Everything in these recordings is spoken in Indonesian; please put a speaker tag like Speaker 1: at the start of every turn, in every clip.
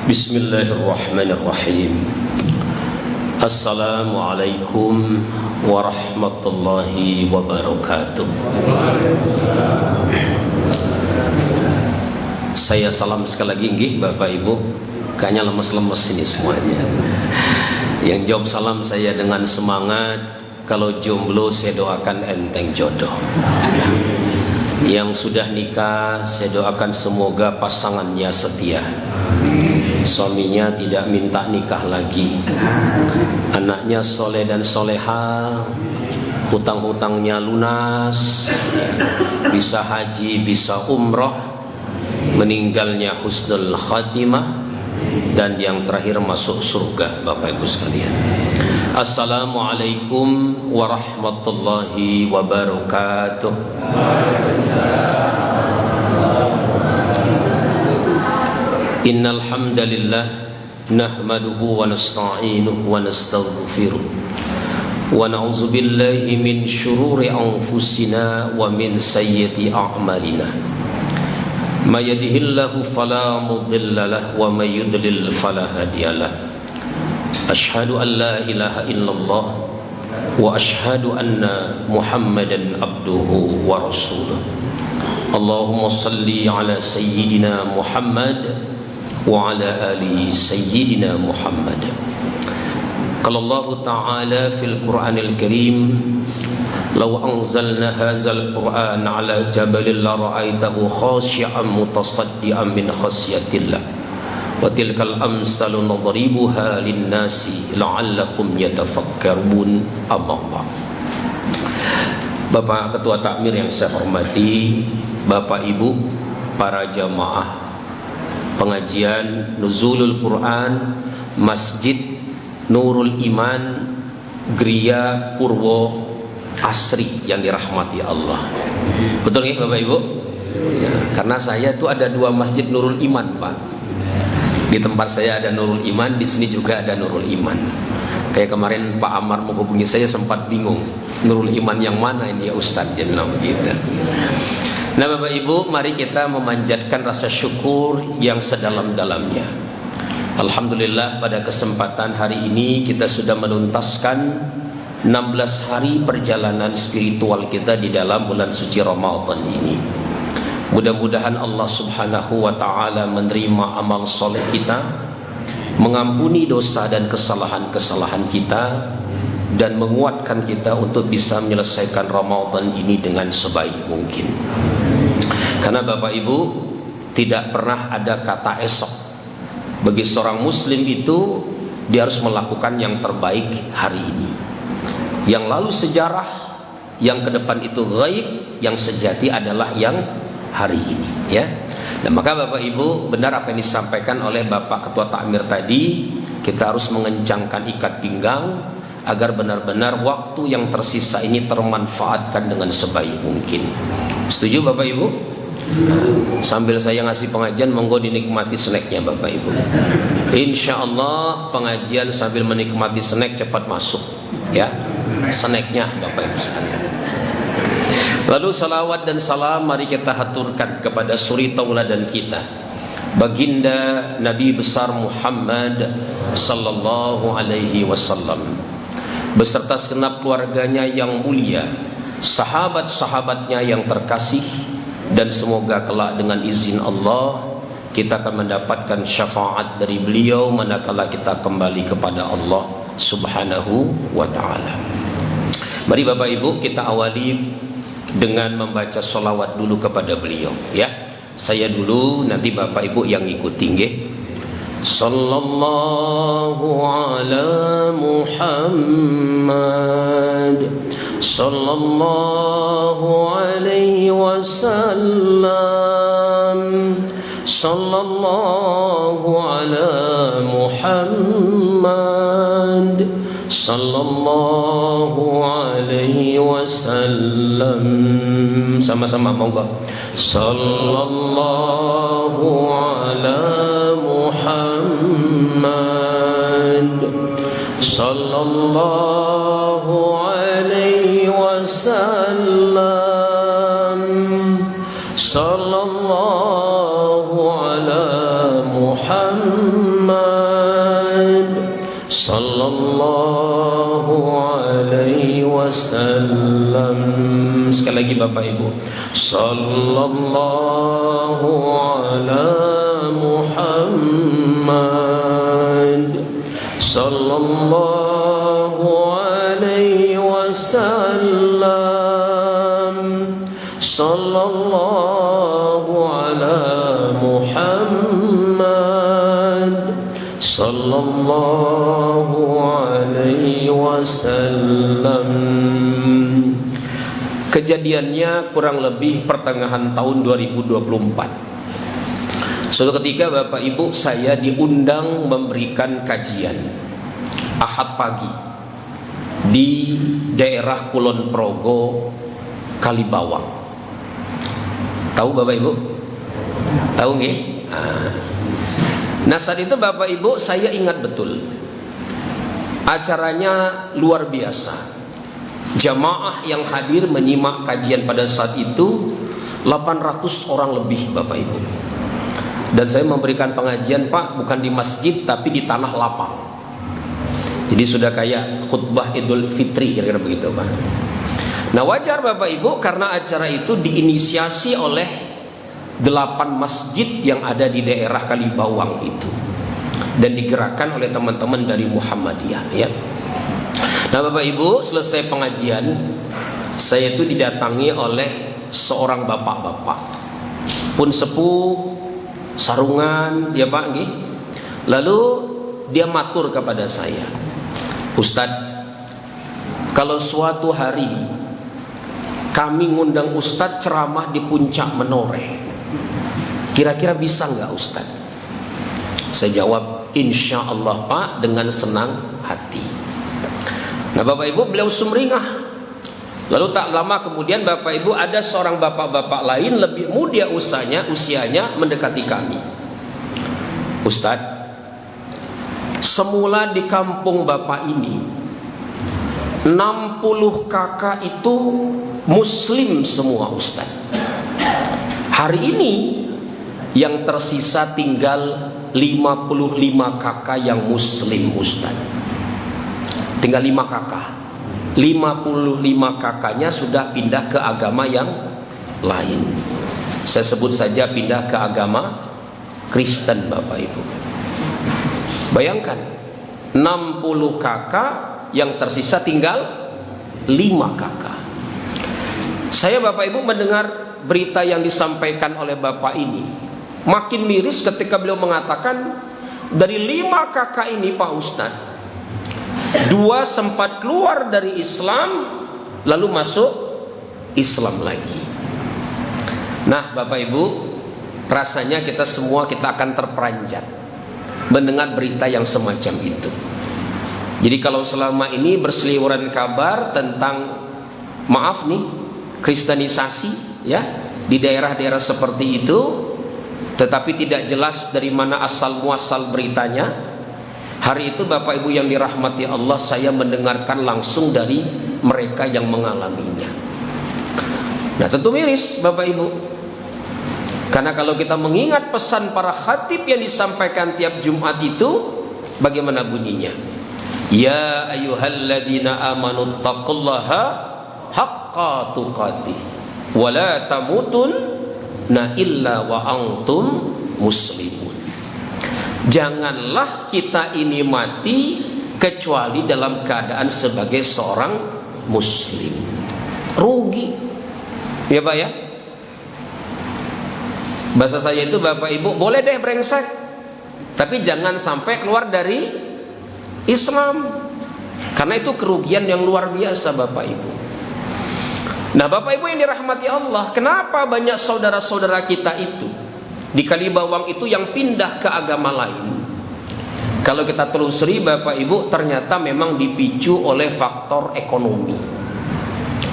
Speaker 1: Bismillahirrahmanirrahim. Assalamualaikum warahmatullahi wabarakatuh. Saya salam sekali lagi nggih Bapak Ibu. Kayaknya lemes-lemes ini semuanya. Yang jawab salam saya dengan semangat. Kalau jomblo saya doakan enteng jodoh. Yang sudah nikah saya doakan semoga pasangannya setia, suaminya tidak minta nikah lagi, anaknya soleh dan soleha, hutang-hutangnya lunas, bisa haji, bisa umroh, meninggalnya husnul khatimah, dan yang terakhir masuk surga. Bapak Ibu sekalian, Assalamualaikum warahmatullahi wabarakatuh. Innal hamdalillah nahmaduhu wa nasta'inuhu wa nastaghfiruh wa na'udzu billahi min shururi anfusina wa min sayyiati a'malina. May yahdihillahu fala mudilla lahu wa may yudlil fala hadiyalah. Ashhadu an la ilaha illallah wa ashhadu anna Muhammadan abduhu wa rasuluh. Allahumma salli ala sayyidina Muhammad wa ala ali sayyidina Muhammad. Qala Allah ta'ala fil Qur'anil Karim, law anzalna hadzal Qur'an ala jabalin la ra'aitahu khashi'an mutasaddian min khasyatillah. Wa tilkal amsalu nadribuha linnasi la'allakum yatafakkarun. Amma. Bapak Ketua Takmir yang saya hormati, Bapak Ibu para jamaah pengajian Nuzulul Quran Masjid Nurul Iman Griya Purwo Asri yang dirahmati Allah. Betul ya Bapak Ibu? Ya, karena saya tuh ada dua Masjid Nurul Iman, Pak. Di tempat saya ada Nurul Iman, di sini juga ada Nurul Iman. Kayak kemarin Pak Amar menghubungi saya sempat bingung, Nurul Iman yang mana ini ya Ustadz, dia bilang begitu. Nah Bapak Ibu, mari kita memanjatkan rasa syukur yang sedalam-dalamnya. Alhamdulillah pada kesempatan hari ini kita sudah menuntaskan 16 hari perjalanan spiritual kita di dalam bulan suci Ramadan ini. Mudah-mudahan Allah subhanahu wa ta'ala menerima amal soleh kita, mengampuni dosa dan kesalahan-kesalahan kita, dan menguatkan kita untuk bisa menyelesaikan Ramadan ini dengan sebaik mungkin. Karena Bapak Ibu, tidak pernah ada kata esok. Bagi seorang muslim itu, dia harus melakukan yang terbaik hari ini. Yang lalu sejarah, yang ke depan itu ghaib, yang sejati adalah yang hari ini, ya. Dan maka Bapak Ibu, benar apa yang disampaikan oleh Bapak Ketua Takmir tadi, kita harus mengencangkan ikat pinggang agar benar-benar waktu yang tersisa ini termanfaatkan dengan sebaik mungkin. Setuju Bapak Ibu? Nah, sambil saya ngasih pengajian, monggo dinikmati snacknya Bapak Ibu. Insya Allah pengajian sambil menikmati snack cepat masuk, ya. Snacknya Bapak Ibu sekalian. Lalu salawat dan salam mari kita haturkan kepada suri tauladan kita, baginda Nabi besar Muhammad sallallahu alaihi wasallam, beserta segenap keluarganya yang mulia, sahabat-sahabatnya yang terkasih, dan semoga kelak dengan izin Allah kita akan mendapatkan syafaat dari beliau manakala kita kembali kepada Allah subhanahu wa ta'ala. Mari Bapak Ibu kita awali dengan membaca sholawat dulu kepada beliau, ya. Saya dulu, nanti Bapak Ibu yang ikuti, nggih. Sallallahu ala Muhammad, sallallahu alaihi wasallam, sallallahu ala Muhammad, sallallahu alaihi wasallam. Sama-sama monggo. Sallallahu ala Muhammad, sallallahu alaihi wasallam, sallallahu ala Muhammad, sallallahu alaihi wasallam. Sekali lagi Bapak Ibu, sallallahu ala Muhammad, sallallahu alaihi wasallam, sallallahu ala Muhammad, sallallahu alaihi wasallam. Kejadiannya kurang lebih pertengahan tahun 2024. Suatu ketika Bapak Ibu, saya diundang memberikan kajian Ahad pagi di daerah Kulon Progo, Kalibawang. Tahu Bapak Ibu? Tahu nggih? Nah saat itu Bapak Ibu, saya ingat betul acaranya luar biasa. Jamaah yang hadir menyimak kajian pada saat itu 800 orang lebih Bapak Ibu. Dan saya memberikan pengajian Pak bukan di masjid tapi di tanah lapang. Jadi sudah kayak khutbah Idul Fitri kira-kira begitu Pak. Nah wajar Bapak Ibu karena acara itu diinisiasi oleh 8 masjid yang ada di daerah Kalibawang itu dan digerakkan oleh teman-teman dari Muhammadiyah ya. Nah Bapak Ibu, selesai pengajian saya itu didatangi oleh seorang bapak-bapak pun sepuh, sarungan ya Pak nggih. Lalu dia matur kepada saya, Ustadz, kalau suatu hari kami ngundang Ustadz ceramah di puncak menoreh, kira-kira bisa nggak Ustadz? Saya jawab, insya Allah Pak, dengan senang hati. Nah Bapak Ibu, beliau sumringah. Lalu tak lama kemudian Bapak Ibu, ada seorang bapak-bapak lain lebih muda usianya mendekati kami. Ustadz, semula di kampung Bapak ini 60 kakak itu muslim semua Ustadz. Hari ini yang tersisa tinggal 55 kakak yang muslim Ustadz. Tinggal 5 kakak. 55 kakaknya sudah pindah ke agama yang lain. Saya sebut saja pindah ke agama Kristen Bapak Ibu. Bayangkan 60 kakak yang tersisa tinggal 5 kakak. Saya Bapak Ibu mendengar berita yang disampaikan oleh Bapak ini, makin miris ketika beliau mengatakan dari 5 kakak ini Pak Ustadz, 2 sempat keluar dari Islam lalu masuk Islam lagi. Nah Bapak Ibu, rasanya kita semua akan terperanjat mendengar berita yang semacam itu. Jadi kalau selama ini berseliweran kabar tentang maaf nih kristenisasi ya di daerah-daerah seperti itu, tetapi tidak jelas dari mana asal muasal beritanya, hari itu Bapak Ibu yang dirahmati Allah, saya mendengarkan langsung dari mereka yang mengalaminya. Nah tentu miris Bapak Ibu, karena kalau kita mengingat pesan para khatib yang disampaikan tiap Jumat itu, bagaimana bunyinya? Ya ayyuhalladzina amanu taqullaha haqqa tuqatih wa la tamutunna illa wa antum muslimun. Janganlah kita ini mati kecuali dalam keadaan sebagai seorang muslim. Rugi ya Pak ya. Bahasa saya itu Bapak Ibu, boleh deh brengsek, tapi jangan sampai keluar dari Islam, karena itu kerugian yang luar biasa Bapak Ibu. Nah Bapak Ibu yang dirahmati Allah, kenapa banyak saudara-saudara kita itu di Kalibawang itu yang pindah ke agama lain? Kalau kita telusuri Bapak Ibu, ternyata memang dipicu oleh faktor ekonomi.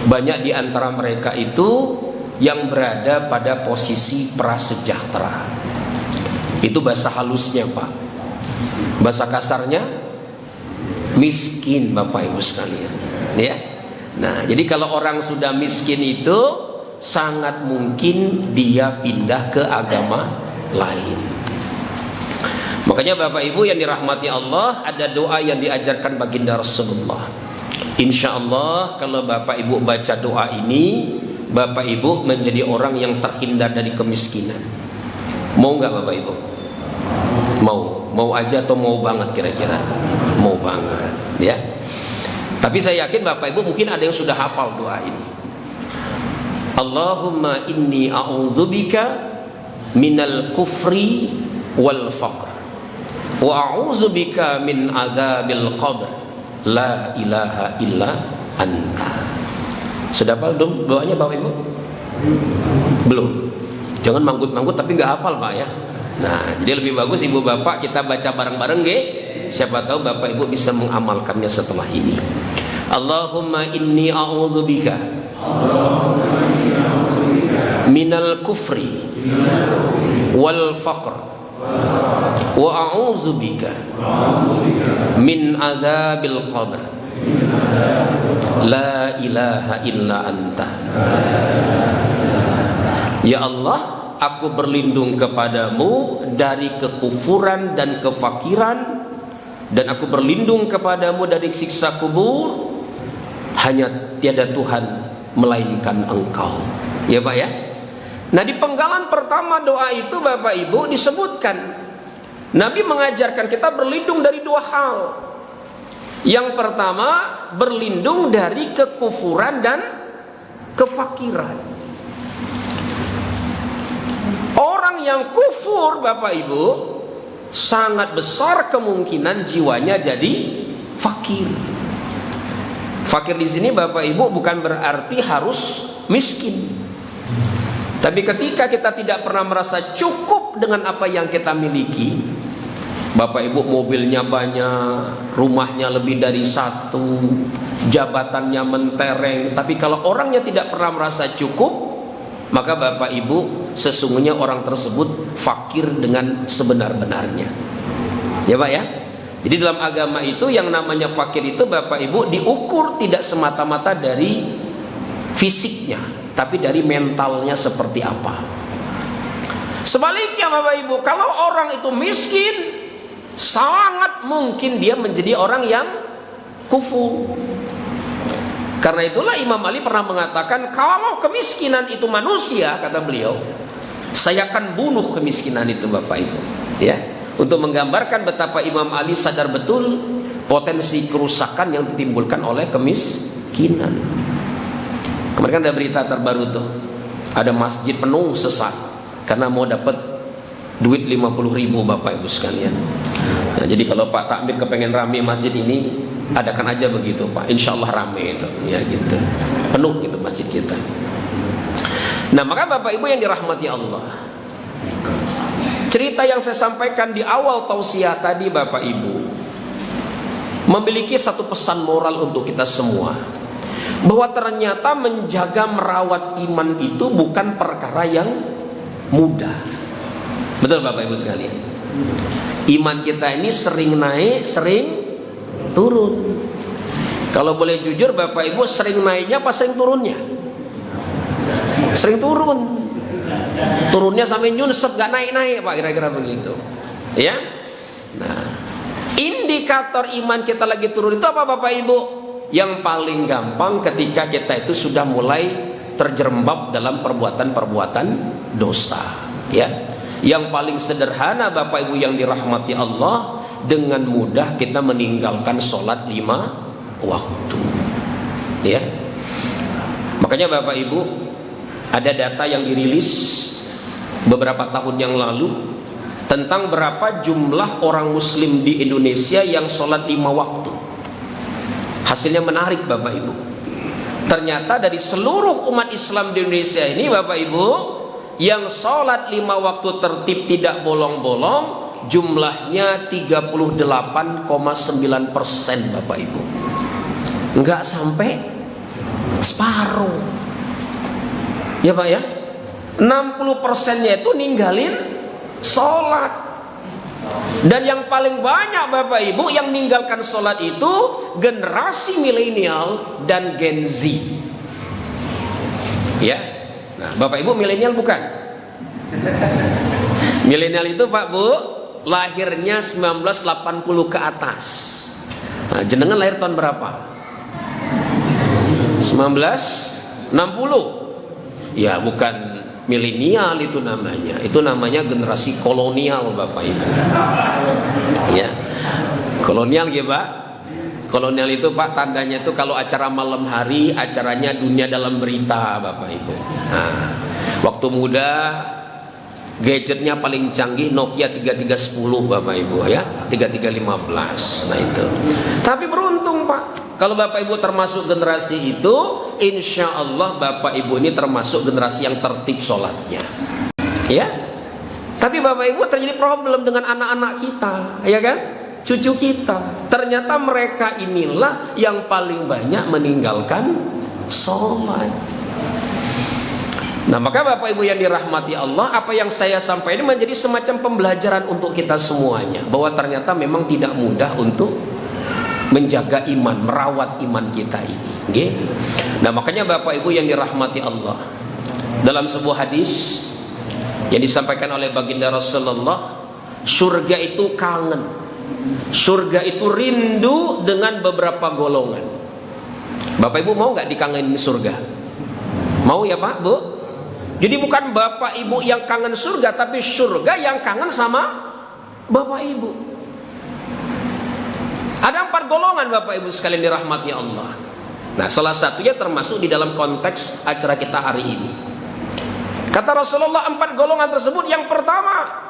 Speaker 1: Banyak di antara mereka itu yang berada pada posisi prasejahtera. Itu bahasa halusnya Pak. Bahasa kasarnya miskin Bapak Ibu sekalian ya. Nah jadi kalau orang sudah miskin itu sangat mungkin dia pindah ke agama lain. Makanya Bapak Ibu yang dirahmati Allah, ada doa yang diajarkan baginda Rasulullah. Insya Allah kalau Bapak Ibu baca doa ini, Bapak Ibu menjadi orang yang terhindar dari kemiskinan. Mau nggak Bapak Ibu? Mau aja atau mau banget kira-kira? Mau banget, ya. Tapi saya yakin Bapak Ibu mungkin ada yang sudah hafal doa ini. Allahumma inni a'udzubika minal kufri wal faqr wa a'udzubika min adzabil qabr la ilaha illa anta. Sudah hafal dong doanya Bapak Ibu? Belum. Jangan manggut-manggut tapi nggak hafal Pak ya. Nah, jadi lebih bagus Ibu Bapak kita baca bareng-bareng nggih. Siapa tahu Bapak Ibu bisa mengamalkannya setelah ini. Allahumma inni a'udzubika minal kufri wal faqr wa a'udzubika min adzabil qabr la ilaha illa anta. Ya Allah, aku berlindung kepadamu dari kekufuran dan kefakiran, dan aku berlindung kepadamu dari siksa kubur. Hanya tiada Tuhan melainkan Engkau. Ya Pak ya. Nah, di penggalan pertama doa itu Bapak Ibu disebutkan Nabi mengajarkan kita berlindung dari dua hal. Yang pertama, berlindung dari kekufuran dan kefakiran. Orang yang kufur Bapak Ibu, sangat besar kemungkinan jiwanya jadi fakir. Fakir di sini Bapak Ibu bukan berarti harus miskin. Tapi ketika kita tidak pernah merasa cukup dengan apa yang kita miliki, Bapak Ibu mobilnya banyak, rumahnya lebih dari satu, jabatannya mentereng, tapi kalau orangnya tidak pernah merasa cukup, maka Bapak Ibu sesungguhnya orang tersebut fakir dengan sebenar-benarnya. Ya Pak ya. Jadi dalam agama itu yang namanya fakir itu Bapak Ibu diukur tidak semata-mata dari fisiknya, tapi dari mentalnya seperti apa. Sebaliknya Bapak Ibu, kalau orang itu miskin, sangat mungkin dia menjadi orang yang kufur. Karena itulah Imam Ali pernah mengatakan, kalau kemiskinan itu manusia, kata beliau, saya akan bunuh kemiskinan itu Bapak Ibu. Ya, untuk menggambarkan betapa Imam Ali sadar betul potensi kerusakan yang ditimbulkan oleh kemiskinan. Kemarin kan ada berita terbaru tuh, ada masjid penuh sesak karena mau dapat duit 50.000 Bapak Ibu sekalian. Nah, jadi kalau Pak Takmir kepengen rame masjid ini, adakan aja begitu Pak, insya Allah rame itu, ya gitu, penuh gitu masjid kita. Nah maka Bapak Ibu yang dirahmati Allah, cerita yang saya sampaikan di awal tausiah tadi Bapak Ibu memiliki satu pesan moral untuk kita semua, bahwa ternyata menjaga merawat iman itu bukan perkara yang mudah. Betul Bapak Ibu sekalian. Iman kita ini sering naik, sering turun. Kalau boleh jujur Bapak Ibu, sering naiknya apa sering turunnya? Sering turun. Turunnya sampai nyunsep, gak naik-naik Pak, kira-kira begitu. Ya. Nah, indikator iman kita lagi turun itu apa Bapak Ibu? Yang paling gampang ketika kita itu sudah mulai terjerembab dalam perbuatan-perbuatan dosa. Ya. Yang paling sederhana Bapak Ibu yang dirahmati Allah, dengan mudah kita meninggalkan sholat 5 waktu. Ya. Makanya Bapak Ibu, ada data yang dirilis beberapa tahun yang lalu tentang berapa jumlah orang muslim di Indonesia yang sholat 5 waktu. Hasilnya menarik Bapak Ibu. Ternyata dari seluruh umat Islam di Indonesia ini Bapak Ibu, yang sholat 5 waktu tertib tidak bolong-bolong jumlahnya 38,9% Bapak Ibu. Enggak sampai separuh. Ya Pak ya. 60%-nya itu ninggalin sholat. Dan yang paling banyak Bapak Ibu yang meninggalkan sholat itu generasi milenial dan Gen Z. Ya. Nah, Bapak Ibu milenial bukan? Milenial itu Pak Bu, lahirnya 1980 ke atas. Nah, jenengan lahir tahun berapa? 1960. Ya, bukan milenial itu namanya. Itu namanya generasi kolonial, Bapak Ibu. Ya. Kolonial ya, Pak. Kolonial itu, Pak, tandanya itu kalau acara malam hari, acaranya Dunia Dalam Berita, Bapak Ibu. Nah, waktu muda gadgetnya paling canggih Nokia 3310, Bapak Ibu, ya, 3315. Nah itu. Tapi beruntung, Pak, kalau Bapak Ibu termasuk generasi itu, insya Allah Bapak Ibu ini termasuk generasi yang tertib sholatnya, ya. Tapi Bapak Ibu terjadi problem dengan anak-anak kita, ya kan? Cucu kita. Ternyata mereka inilah yang paling banyak meninggalkan sholat. Nah, maka Bapak Ibu yang dirahmati Allah, apa yang saya sampaikan menjadi semacam pembelajaran untuk kita semuanya, bahwa ternyata memang tidak mudah untuk menjaga iman, merawat iman kita ini. Okay? Nah, makanya Bapak Ibu yang dirahmati Allah, dalam sebuah hadis yang disampaikan oleh baginda Rasulullah, surga itu kangen, surga itu rindu dengan beberapa golongan. Bapak Ibu mau nggak dikangenin surga? Mau ya Pak, Bu? Jadi bukan Bapak Ibu yang kangen surga, tapi surga yang kangen sama Bapak Ibu. Ada 4 golongan Bapak Ibu sekalian dirahmati Allah. Nah, salah satunya termasuk di dalam konteks acara kita hari ini. Kata Rasulullah, 4 golongan tersebut, yang pertama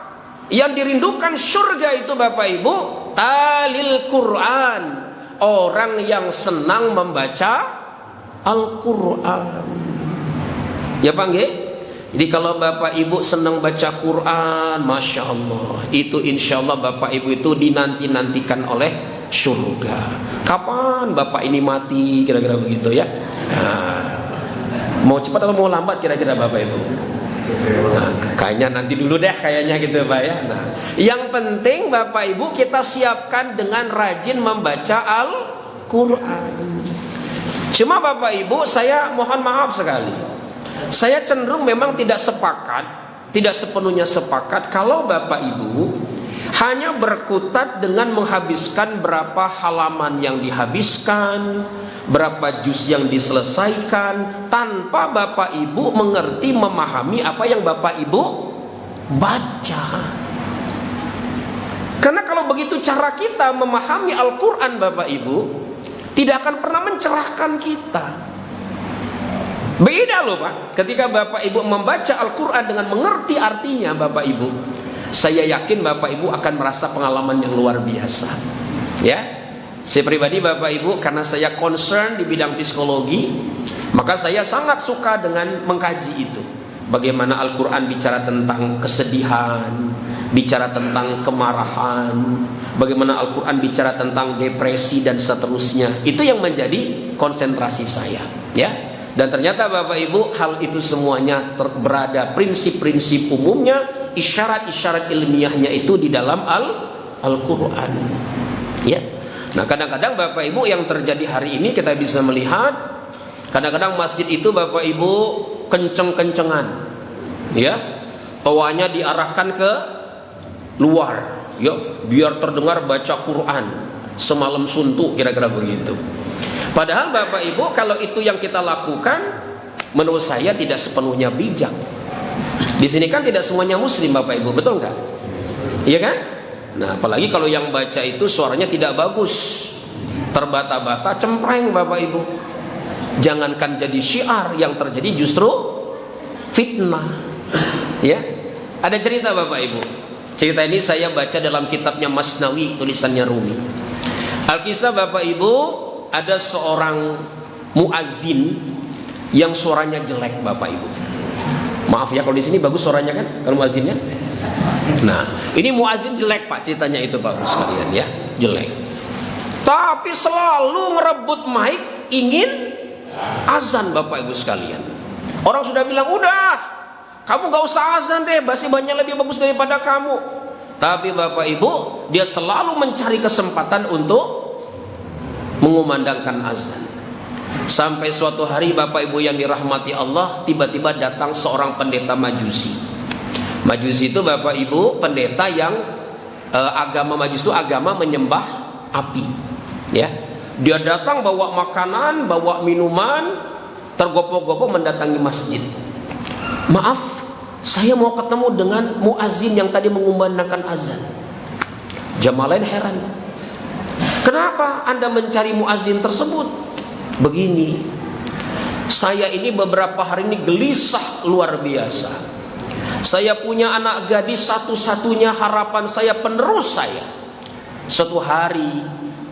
Speaker 1: yang dirindukan surga itu Bapak Ibu, talil Quran, orang yang senang membaca Al-Quran. Ya Pak nggih? Jadi kalau Bapak Ibu senang baca Quran, Masya Allah, itu insya Allah Bapak Ibu itu dinanti-nantikan oleh surga. Kapan Bapak ini mati, kira-kira begitu ya. Nah, mau cepat atau mau lambat kira-kira Bapak Ibu? Nah, kayaknya nanti dulu deh kayaknya gitu Pak ya. Nah, yang penting Bapak Ibu kita siapkan dengan rajin membaca Al-Quran. Cuma Bapak Ibu, saya mohon maaf sekali, saya cenderung memang tidak sepakat, tidak sepenuhnya sepakat kalau Bapak Ibu hanya berkutat dengan menghabiskan berapa halaman yang dihabiskan, berapa juz yang diselesaikan, tanpa Bapak Ibu mengerti, memahami apa yang Bapak Ibu baca. Karena kalau begitu cara kita memahami Al-Quran Bapak Ibu, tidak akan pernah mencerahkan kita. Beda loh Pak, ketika Bapak Ibu membaca Al-Quran dengan mengerti artinya Bapak Ibu, saya yakin Bapak Ibu akan merasa pengalaman yang luar biasa. Ya, saya pribadi Bapak Ibu, karena saya concern di bidang psikologi, maka saya sangat suka dengan mengkaji itu. Bagaimana Al-Quran bicara tentang kesedihan, bicara tentang kemarahan, bagaimana Al-Quran bicara tentang depresi dan seterusnya. Itu yang menjadi konsentrasi saya, ya. Dan ternyata Bapak Ibu, hal itu semuanya berada prinsip-prinsip umumnya, isyarat-isyarat ilmiahnya itu di dalam Al-Quran. Ya. Nah, kadang-kadang Bapak Ibu yang terjadi hari ini kita bisa melihat, kadang-kadang masjid itu Bapak Ibu kenceng-kencengan, ya, toanya diarahkan ke luar, ya, biar terdengar baca Quran semalam suntuk, kira-kira begitu. Padahal Bapak Ibu, kalau itu yang kita lakukan, menurut saya tidak sepenuhnya bijak. Di sini kan tidak semuanya Muslim Bapak Ibu, betul nggak? Iya kan? Nah, apalagi kalau yang baca itu suaranya tidak bagus, terbata-bata, cempreng Bapak Ibu. Jangankan jadi syiar, yang terjadi justru fitnah. Ya, ada cerita Bapak Ibu. Cerita ini saya baca dalam kitabnya Masnawi, tulisannya Rumi. Alkisah Bapak Ibu, ada seorang muazzin yang suaranya jelek Bapak Ibu. Maaf ya kalau di sini bagus suaranya kan, kalau muazzinnya. Nah, ini muazzin jelek Pak, ceritanya itu bagus sekalian ya, jelek. Tapi selalu ngerebut mic, ingin azan Bapak Ibu sekalian. Orang sudah bilang, udah, kamu gak usah azan deh, masih banyak lebih bagus daripada kamu. Tapi Bapak Ibu, dia selalu mencari kesempatan untuk mengumandangkan azan. Sampai suatu hari Bapak Ibu yang dirahmati Allah, tiba-tiba datang seorang pendeta Majusi. Majusi itu Bapak Ibu pendeta yang agama Majus itu agama menyembah api. Ya, dia datang bawa makanan, bawa minuman, tergopoh-gopoh mendatangi masjid. Maaf, saya mau ketemu dengan muazin yang tadi mengumandangkan azan. Jamaah lain heran. Kenapa Anda mencari muazin tersebut? Begini, saya ini beberapa hari ini gelisah luar biasa. Saya punya anak gadis satu-satunya harapan saya, penerus saya. Suatu hari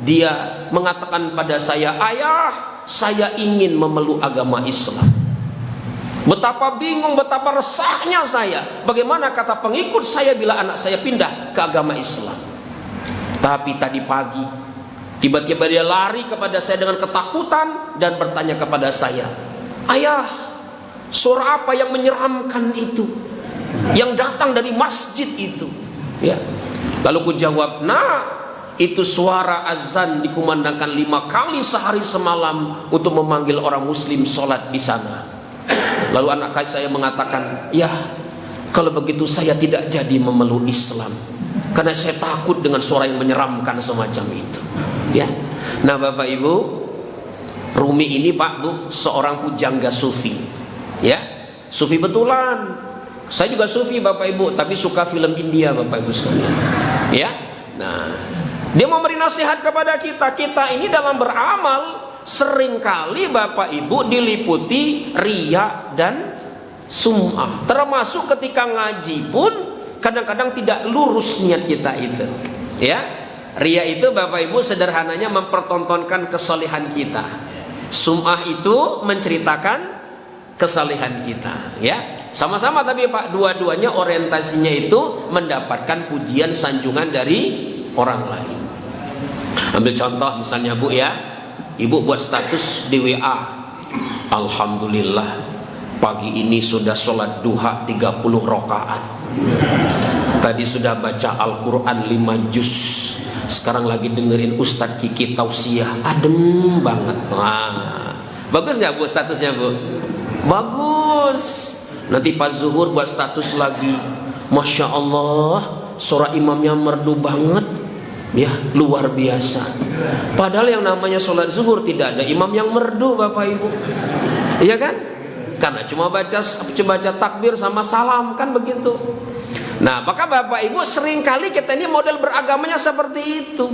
Speaker 1: dia mengatakan pada saya, "Ayah, saya ingin memeluk agama Islam." Betapa bingung, betapa resahnya saya. Bagaimana kata pengikut saya bila anak saya pindah ke agama Islam? Tapi tadi pagi tiba-tiba dia lari kepada saya dengan ketakutan dan bertanya kepada saya, "Ayah, suara apa yang menyeramkan itu, yang datang dari masjid itu?" Ya. Lalu ku jawab, "Nah, itu suara azan dikumandangkan 5 kali sehari semalam untuk memanggil orang muslim sholat di sana." Lalu anak saya mengatakan, "Ya, kalau begitu saya tidak jadi memeluk Islam, karena saya takut dengan suara yang menyeramkan semacam itu." Ya. Nah, Bapak Ibu, Rumi ini Pak Bu seorang pujangga sufi. Ya, sufi betulan. Saya juga sufi Bapak Ibu, tapi suka film India Bapak Ibu sekalian. Ya. Nah, dia memberi nasihat kepada kita. Kita ini dalam beramal seringkali Bapak Ibu diliputi riya dan sum'ah. Termasuk ketika ngaji pun kadang-kadang tidak lurus niat kita itu. Ya. Riya itu Bapak Ibu sederhananya mempertontonkan kesalehan kita. Sum'ah itu menceritakan kesalehan kita. Ya. Sama-sama tapi Pak, dua-duanya orientasinya itu mendapatkan pujian sanjungan dari orang lain. Ambil contoh misalnya Bu ya, Ibu buat status di WA, "Alhamdulillah pagi ini sudah sholat duha 30 rakaat. Tadi sudah baca Al-Quran 5 juz. Sekarang lagi dengerin Ustadz Kiki tausiah, adem banget." Wah, bagus gak Bu statusnya Bu? Bagus. Nanti pas zuhur buat status lagi, "Masya Allah, suara imamnya merdu banget." Ya, luar biasa. Padahal yang namanya sholat zuhur tidak ada imam yang merdu Bapak Ibu. Iya kan? Karena cuma baca takbir sama salam, kan begitu. Nah, maka Bapak Ibu seringkali kita ini model beragamanya seperti itu.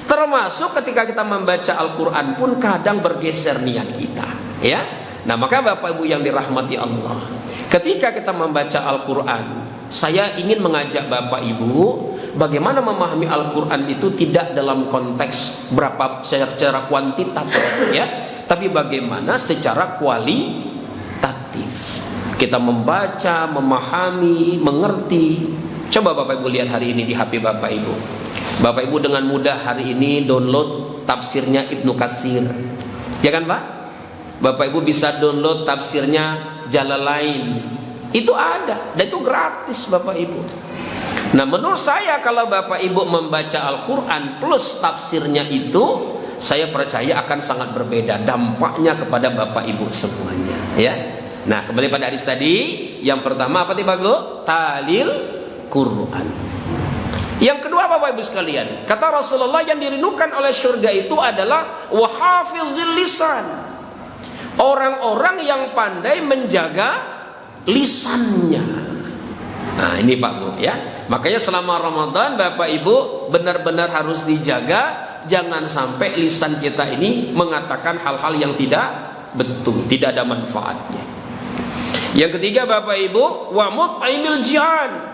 Speaker 1: Termasuk ketika kita membaca Al-Quran pun kadang bergeser niat kita. Ya. Nah, maka Bapak Ibu yang dirahmati Allah, ketika kita membaca Al-Quran, saya ingin mengajak Bapak Ibu bagaimana memahami Al-Quran itu tidak dalam konteks berapa secara kuantitatif ya, tapi bagaimana secara kualitatif kita membaca, memahami, mengerti. Coba Bapak Ibu lihat hari ini di HP Bapak Ibu. Bapak Ibu dengan mudah hari ini download tafsirnya Ibnu Katsir. Ya kan Pak? Bapak Ibu bisa download tafsirnya Jalalain. Itu ada dan itu gratis Bapak Ibu. Nah, menurut saya kalau Bapak Ibu membaca Al-Quran plus tafsirnya itu, saya percaya akan sangat berbeda dampaknya kepada Bapak Ibu semuanya. Ya. Nah, kembali pada hadis tadi, yang pertama apa tadi Bapak Ibu? Talil Quran. Yang kedua Bapak Ibu sekalian, kata Rasulullah yang dirindukan oleh surga itu adalah wahafizil lisan. Orang-orang yang pandai menjaga lisannya. Nah, ini Pak Bu ya. Makanya selama Ramadan Bapak Ibu benar-benar harus dijaga, jangan sampai lisan kita ini mengatakan hal-hal yang tidak betul, tidak ada manfaatnya. Yang ketiga Bapak Ibu, wa mut'imil jian.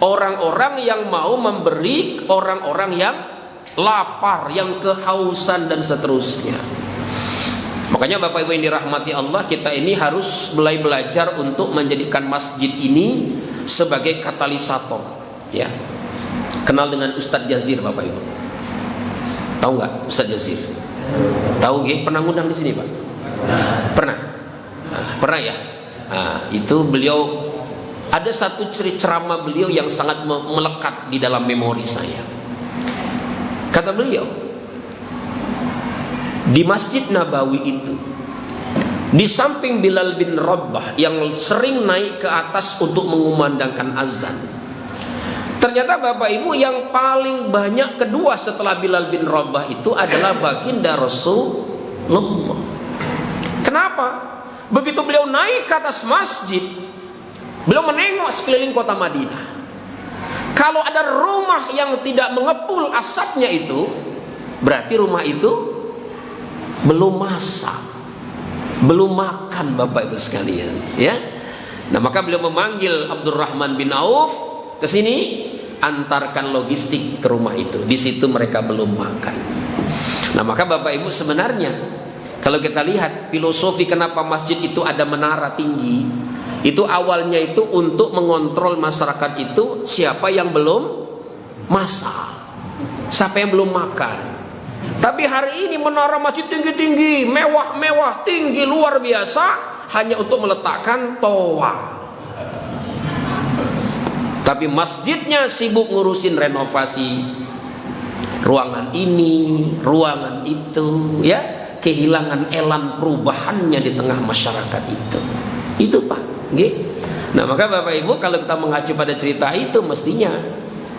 Speaker 1: Orang-orang yang mau memberi orang-orang yang lapar, yang kehausan dan seterusnya. Makanya Bapak Ibu yang dirahmati Allah, kita ini harus mulai belajar untuk menjadikan masjid ini sebagai katalisator. Ya. Kenal dengan Ustadz Jazir Bapak Ibu? Tahu nggak Ustadz Jazir? Tahu nggih? Pernah ngundang di sini Pak? Pernah? Nah, pernah ya? Nah, itu beliau ada satu ceramah beliau yang sangat melekat di dalam memori saya. Kata beliau, di Masjid Nabawi itu, di samping Bilal bin Rabah yang sering naik ke atas untuk mengumandangkan azan, Ternyata Bapak Ibu yang paling banyak kedua setelah Bilal bin Rabah itu adalah baginda Rasulullah. Kenapa? Begitu beliau naik ke atas masjid, beliau menengok sekeliling kota Madinah. Kalau ada rumah yang tidak mengepul asapnya itu, berarti rumah itu belum masak, belum makan, Bapak Ibu sekalian, ya. Nah, maka beliau memanggil Abdurrahman bin Auf ke sini, antarkan logistik ke rumah itu. Di situ mereka belum makan. Nah, maka Bapak Ibu sebenarnya kalau kita lihat filosofi kenapa masjid itu ada menara tinggi, itu awalnya itu untuk mengontrol masyarakat itu siapa yang belum masak, siapa yang belum makan. Tapi hari ini menara masjid tinggi-tinggi, mewah-mewah, tinggi luar biasa, hanya untuk meletakkan toa. Tapi masjidnya sibuk ngurusin renovasi ruangan ini, ruangan itu, ya, kehilangan elan perubahannya di tengah masyarakat itu. Itu Pak. Nah, maka Bapak Ibu kalau kita mengacu pada cerita itu, mestinya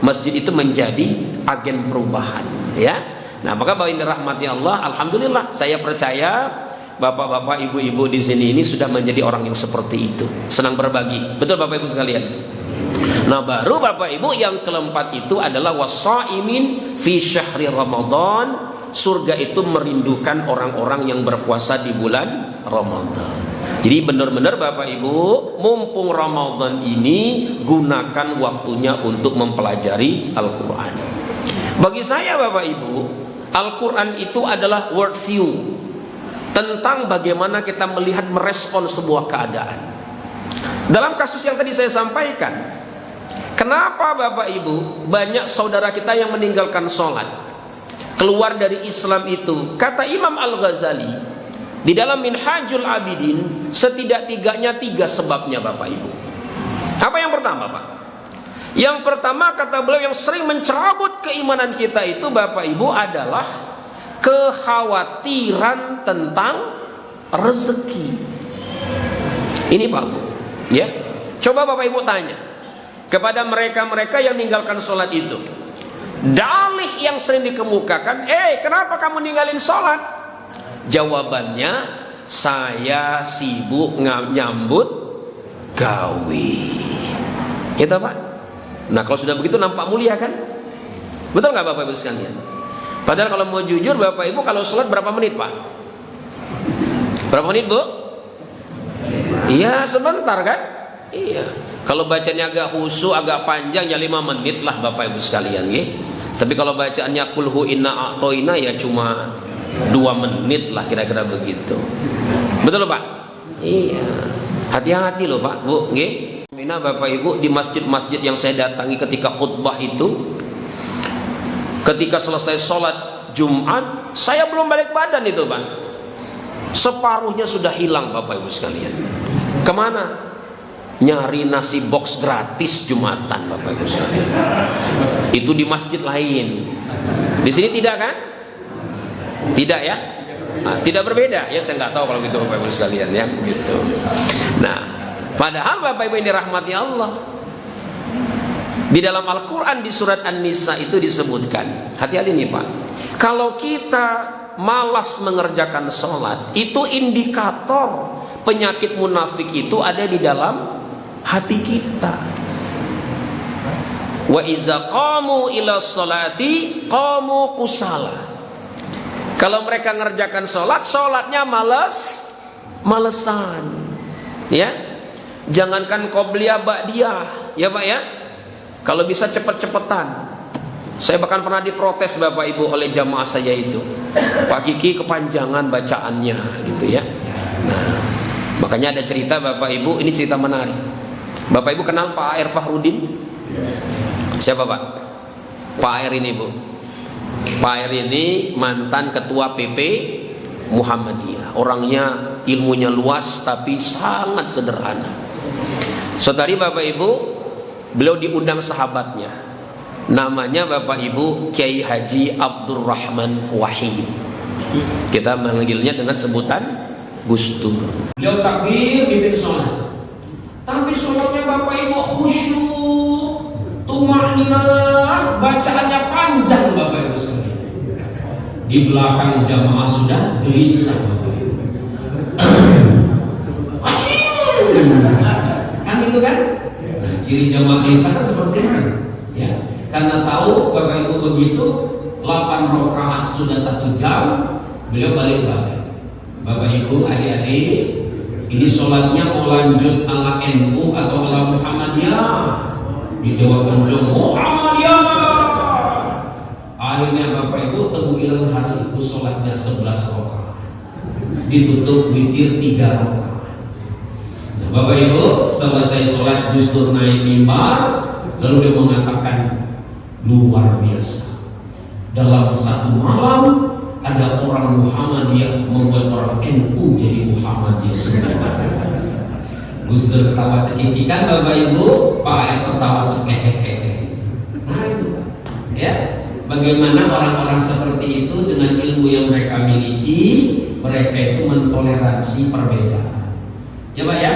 Speaker 1: masjid itu menjadi agen perubahan, ya. Nah, maka Bapak Ibu rahmati Allah, alhamdulillah saya percaya Bapak-bapak, ibu-ibu di sini ini sudah menjadi orang yang seperti itu, senang berbagi. Betul Bapak Ibu sekalian? Nah, baru Bapak Ibu yang keempat itu adalah wasaimin fi syahri Ramadan. Surga itu merindukan orang-orang yang berpuasa di bulan Ramadan. Jadi benar-benar Bapak Ibu, mumpung Ramadan ini, gunakan waktunya untuk mempelajari Al-Quran. Bagi saya Bapak Ibu, Al-Quran itu adalah world view, tentang bagaimana kita melihat merespon sebuah keadaan. Dalam kasus yang tadi saya sampaikan, kenapa Bapak Ibu banyak saudara kita yang meninggalkan sholat, keluar dari Islam itu? Kata Imam Al-Ghazali di dalam Minhajul Abidin, setidak-tidaknya 3 sebabnya Bapak Ibu. Apa yang pertama Pak? Yang pertama kata beliau yang sering mencerabut keimanan kita itu Bapak Ibu adalah kekhawatiran tentang rezeki. Ini Pak Bu, ya. Coba Bapak Ibu tanya kepada mereka-mereka yang meninggalkan sholat itu, dalih yang sering dikemukakan, kenapa kamu ninggalin sholat? Jawabannya, saya sibuk nyambut gawe. Gitu Pak. Nah, kalau sudah begitu nampak mulia kan? Betul nggak Bapak Ibu sekalian? Padahal kalau mau jujur Bapak Ibu, kalau sholat berapa menit Pak? Berapa menit Bu? Iya, sebentar kan? Iya. Kalau bacanya agak khusyuk, agak panjang, ya 5 menit lah Bapak Ibu sekalian, ya. Tapi kalau bacaannya kulhu inna a'toina, ya cuma 2 menit lah, kira-kira begitu. Betul Pak? Iya. Hati-hati loh Pak, Bu, nggih. Mina Bapak Ibu, di masjid-masjid yang saya datangi ketika khutbah itu, ketika selesai sholat Jumat, saya belum balik badan itu Pak, separuhnya sudah hilang Bapak Ibu sekalian. Kemana? Nyari nasi box gratis Jumatan Bapak Ibu sekalian. Itu di masjid lain. Di sini tidak kan? Tidak ya? Nah, tidak berbeda ya, saya nggak tahu kalau gitu Bapak Ibu sekalian ya, gitu. Nah, padahal Bapak Ibu yang dirahmati Allah, di dalam Al-Quran di surat An-Nisa itu disebutkan, hati-hati nih Pak, kalau kita malas mengerjakan sholat, itu indikator penyakit munafik itu ada di dalam hati kita. Wa iza qamu ila sholati qamu kusala. Kalau mereka ngerjakan sholat, sholatnya malesan, ya. Jangankan qobliyah ba'diyah, ya Pak ya. Kalau bisa cepet-cepetan. Saya bahkan pernah diprotes Bapak Ibu oleh jamaah saya itu, Pak Kiki kepanjangan bacaannya, gitu ya. Nah, makanya ada cerita Bapak Ibu, ini cerita menarik. Bapak Ibu kenal Pak Air Fahrudin? Siapa Pak? Pak Air ini Bu. Pak Air ini mantan ketua PP Muhammadiyah. Orangnya ilmunya luas tapi sangat sederhana. Saudari Bapak Ibu, beliau diundang sahabatnya. Namanya Bapak Ibu Kiai Haji Abdurrahman Wahid. Kita memanggilnya dengan sebutan Gus Dur. Beliau takbir mimpin sholat. Tapi sholatnya Bapak Ibu khusyuk,
Speaker 2: Tumakninah, bacaannya panjang Bapak Ibu sekalian. Di belakang jamaah sudah gelisah Bapak Ibu. Kan itu kan? Nah, ciri jamaah gelisah kan seperti itu. Ya, karena tahu Bapak Ibu begitu 8 rakaat sudah 1 jam, beliau balik-balik. Bapak Ibu, adik-adik, ini sholatnya mau lanjut ala NU atau ala Muhammadiyah? Dijawab kencang, Muhammadiyah. Akhirnya Bapak Ibu tebu ilmu hari itu sholatnya 11 rakaat, ditutup witir 3 rakaat. Nah, Bapak Ibu selesai sholat Gus Dur naik mimbar, lalu dia mengatakan luar biasa. Dalam satu malam ada orang Muhammadiyah membuat orang NU jadi Muhammadiyah. Gus Dur ketawa cekikikan Bapak Ibu, Pak R ketawa cekek. Nah itu, ya. Bagaimana orang-orang seperti itu dengan ilmu yang mereka miliki, mereka itu mentoleransi perbedaan. Ya Pak ya,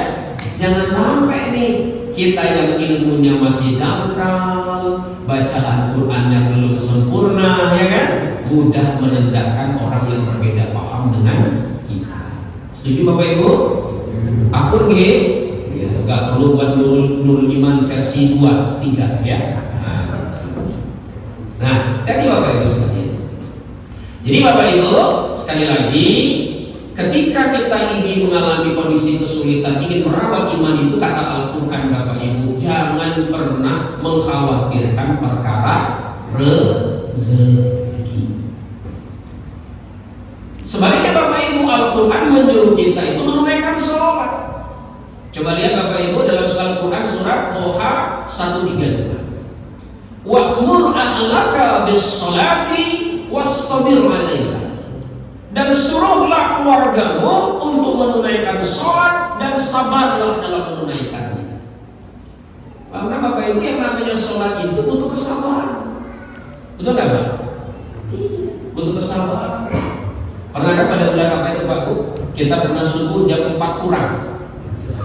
Speaker 2: jangan sampai nih kita yang ilmunya masih dangkal, bacaan Qur'annya belum sempurna, ya kan? Mudah menendahkan orang yang berbeda paham dengan kita. Setuju Bapak Ibu? Akur G, ya, gak perlu buat Nurul Iman versi 2, 3 ya. Nah, tadi Bapak Ibu sekalian. Jadi Bapak Ibu sekali lagi, ketika kita ingin mengalami kondisi kesulitan, ingin merawat iman itu, kata Al-Quran Bapak Ibu, jangan pernah mengkhawatirkan perkara rezeki. Sebaliknya Bapak Ibu, Al-Quran menyuruh kita itu menunaikan sholat. Coba lihat Bapak Ibu dalam surah Al-Quran surat Toha 132. Wa'mur ahlaka bis-sholati wastabir 'alaiha. Dan suruhlah keluargamu untuk menunaikan sholat dan sabarlah dalam menunaikannya. Karena Bapak Ibu yang namanya sholat itu butuh kesabaran. Betul nggak Pak? Butuh kesabaran. Pernah kan pada bulan apa itu Pak Bu? Kita pernah subuh jam 4 kurang.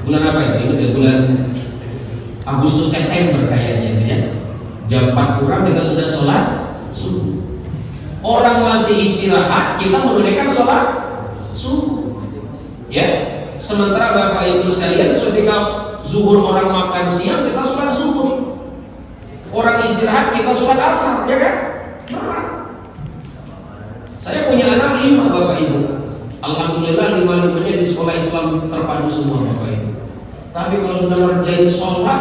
Speaker 2: Bulan apa itu? Ingat ya, bulan Agustus September kayaknya itu ya. Jam 4 kurang kita sudah sholat subuh. Orang masih istirahat, kita menunaikan sholat subuh. Ya, sementara Bapak Ibu sekalian, ketika zuhur orang makan siang, kita sholat zuhur. Orang istirahat, kita sholat asar, ya kan? Berat. Saya punya anak 5 Bapak Ibu. Alhamdulillah 5-5-nya di sekolah Islam terpadu semua Bapak Ibu. Tapi kalau sudah ngerjain sholat,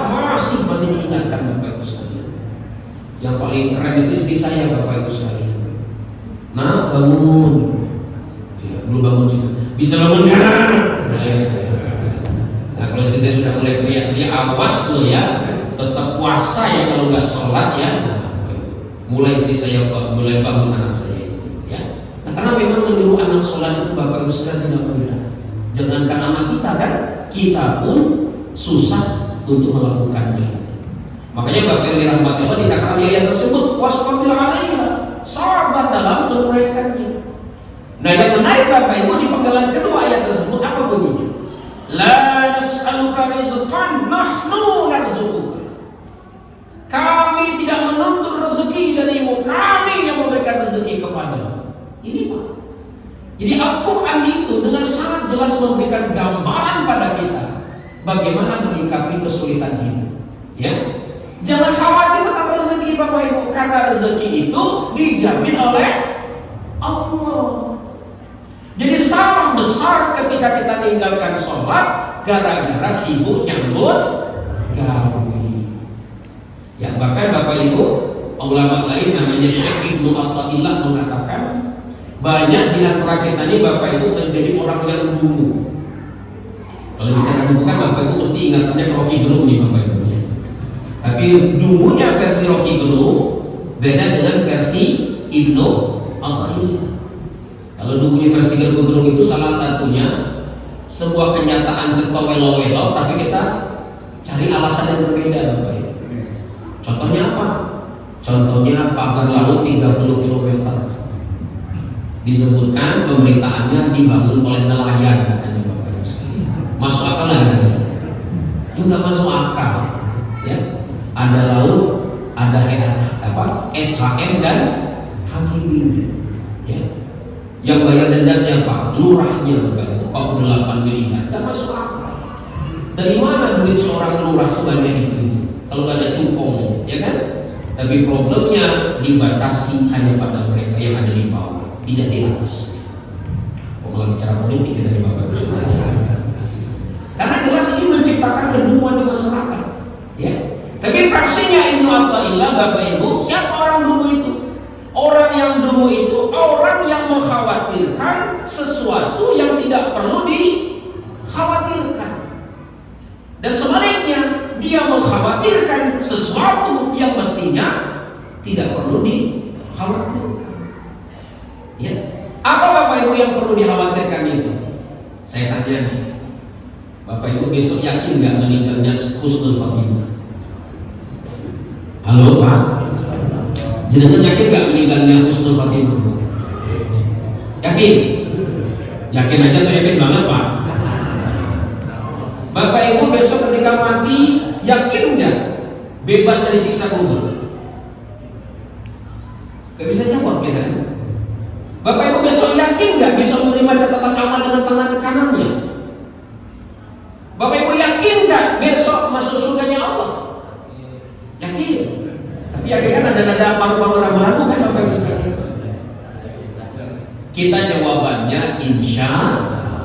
Speaker 2: masih diingatkan Bapak Ibu sekalian. Yang paling keren itu istri saya Bapak Ibu sekalian. Nah, bangun. Ya, belum bangun juga. Bisa bangun ya. Nah, kalau istri saya sudah mulai teriak-teriak, awas loh ya. Tetap puasa ya kalau nggak sholat ya. Nah, mulai istri saya mulai bangun anak saya itu ya. Nah, karena memang menyuruh anak sholat itu Bapak Ibu sekalian tidak mudah. Jangankan anak kita kan, kita pun susah untuk melakukannya. Makanya Bapak Ibu dirahmati Allah dikatakan di ayat tersebut wastabir 'alaiha, sabar dalam menunaikannya. Nah, yang menarik Bapak Ibu di penggalan kedua ayat tersebut apa bunyinya? La nas'aluka rizqan nahnu narzuquka. Kami tidak menuntut rezeki darimu, kami yang memberikan rezeki kepadamu. Ini Pak. Jadi Al-Quran itu dengan sangat jelas memberikan gambaran pada kita bagaimana menyikapi kesulitan hidup. Ya. Jangan khawatir tentang rezeki Bapak Ibu, karena rezeki itu dijamin oleh Allah. Jadi salah besar ketika kita meninggalkan sholat gara-gara sibuk nyambut gawe. Ya, bahkan Bapak Ibu, ulama lain namanya Syekh Ibnu Athaillah mengatakan banyak di antara kita ini Bapak Ibu menjadi orang yang dungu. Kalau bicara dungu kan Bapak Ibu mesti ingatannya ke Rocky Gerung nih Bapak Ibu. Tapi dungunya versi Rocky Gerung beda dengan versi Ibnu Athaillah. Kalau dungunya versi Rocky Gerung itu salah satunya sebuah kenyataan cetowelo-welo, tapi kita cari alasan yang berbeda Bapak Ibu. Contohnya apa? Contohnya pagar laut 30 km. Disebutkan pemberitaannya dibangun oleh nelayan katanya Bapak Ibu sekalian. Masuk akal nggak? Ya nggak masuk akal. Ya. Ada laut ada SHM dan HGB-nya. Ya. Yang bayar denda siapa? Lurahnya, Bapak, 48 miliar. Gak masuk akal. Dari mana duit seorang lurah sebanyak itu? Kalau gak ada cukong, ya kan? Tapi problemnya dibatasi hanya pada mereka yang ada di bawah, tidak di atas. Kalau bicara politik dari Bapak Ibu Saudara. Karena jelas ini menciptakan kedunguan di masyarakat. Ya. Tapi versinya Ibnu Athaillah, Bapak Ibu, siapa orang dungu itu? Orang yang dungu itu orang yang mengkhawatirkan sesuatu yang tidak perlu dikhawatirkan. Dan sebaliknya, dia mengkhawatirkan sesuatu yang mestinya tidak perlu dikhawatirkan. Ya. Apa Bapak Ibu yang perlu dikhawatirkan itu? Saya tanya nih, Bapak Ibu besok yakin nggak meninggalnya husnul khotimah? Halo Pak, jenengan yakin nggak meninggalnya husnul khotimah? Yakin? Yakin aja tuh yakin banget Pak. Bapak Ibu besok ketika mati yakin nggak bebas dari siksa kubur? Gak bisa jawab kita kan? Bapak Ibu besok yakin nggak bisa menerima catatan amal dengan tangan kanannya? Bapak Ibu yakin nggak besok masuk surganya Allah? Yakin. Tapi yakin kan ada nada paru-paru ragu-ragu kan Bapak Ibu sekalian? Kita jawabannya insya